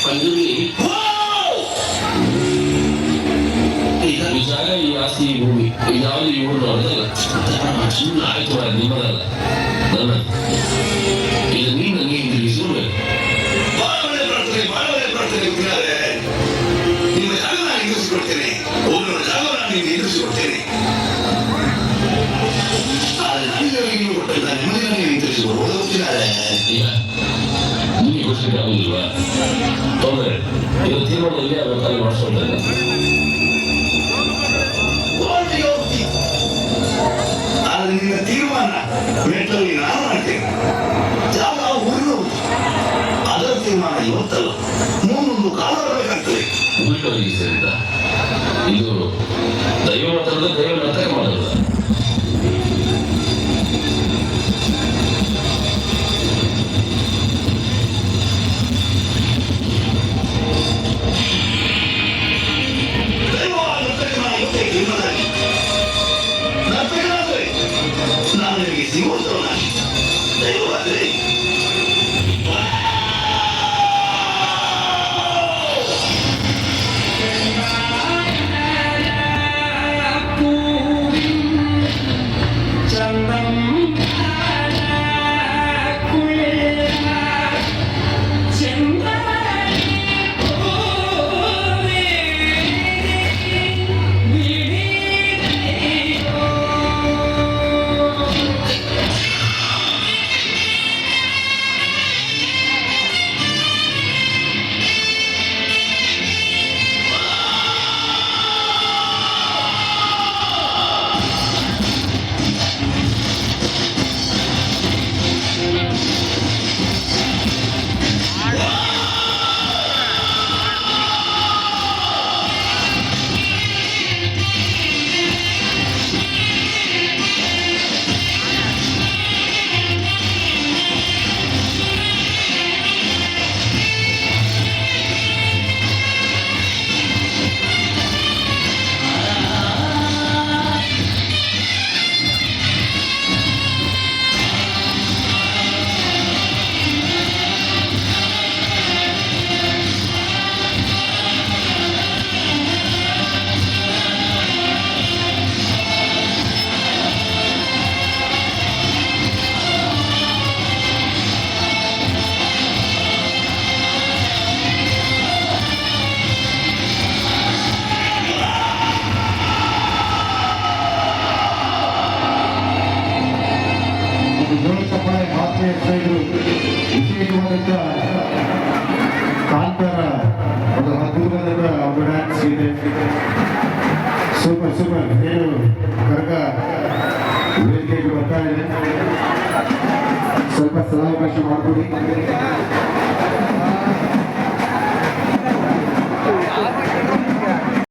ಪಂಜುರ್ಲಿ ಈ ಜಾಗ, ಈ ಆಸ್ತಿ, ಈ ಭೂಮಿ ಯಾವುದು ಇವರು ಅನ್ನೋದಲ್ಲ. ಸುಮ್ಮನೆ ಆಯ್ತು ನಿಮ್ಮದಲ್ಲ, ನನ್ನ ಇದು ನೀನು ನನಗೆ ಹಿಂದಿರುಗಿಸಿ ಬಹಳ ಒಳ್ಳೆ ಪ್ರಾರ್ಥನೆ ಗುರುಗಳೇ. ನಿಮ್ಮ ಜಾಗ ನಾನು ಹಿಂದಿರಿಸಿಕೊಡ್ತೇನೆ, ಒಬ್ಬರ ಜಾಗ ನಾನು ಹಿಂದಿರಿಸಿಕೊಡ್ತೇನೆ. ಆದರೆ ನನಗೆ ನೀವು ಕೊಟ್ಟಂತ ನಿಮ್ಮದೇ ನನಗೆ ಹಿಂದಿರಿಸಿಕೊಡ್ಬೋದು ಗೊತ್ತಿದ್ದಾರೆ. ಈಗ ನಿಮಗೆ ಗೊತ್ತಿಲ್ಲ ಆಗುದಿಲ್ವಾ? ತೊಂದರೆ ಇದು ತೀರ್ಮಾನದಲ್ಲಿ ಅವತ್ತು ಮಾಡಿಸ್ಕೊಳ್ತೇನೆ. ಆದರೆ ನಿನ್ನ ತೀರ್ಮಾನ ಮೆಟ್ಟಲ್ಲಿ ನಾನು ಮಾಡ್ತೇನೆ. ಜಾಗ ಊರು ಅದರ ತೀರ್ಮಾನ ಇವತ್ತಲ್ಲ, ಮುಂದೊಂದು ಕಾಲ ಬರಬೇಕಾಗ್ತದೆ. ಉಳಿದವರಿಗೆ ಸೇರಿದ ಇದು ದೈವ ಮಾತಾಡೋದು, ದೈವ ನಾಟಕ ಮಾಡೋದು. ನಾನು ನಿಮಗೆ ಸಿಗೋದಲ್ಲ ದೈವವಾದರೆ ವಿಶೇಷವಾದಂಥ ಕಾಂತಾರ ಒಂದು ಅದ್ಭುತವಾದ ಒಂದು ಡ್ಯಾನ್ಸ್ ಇದೆ. ಸೂಪರ್ ಏನು ಕರಗ ವೇದಿಕೆಗೆ ಬರ್ತಾ ಇದೆ. ಸ್ವಲ್ಪ ಸ್ಥಳಾವಕಾಶ ಮಾಡಿಕೊಡಿ.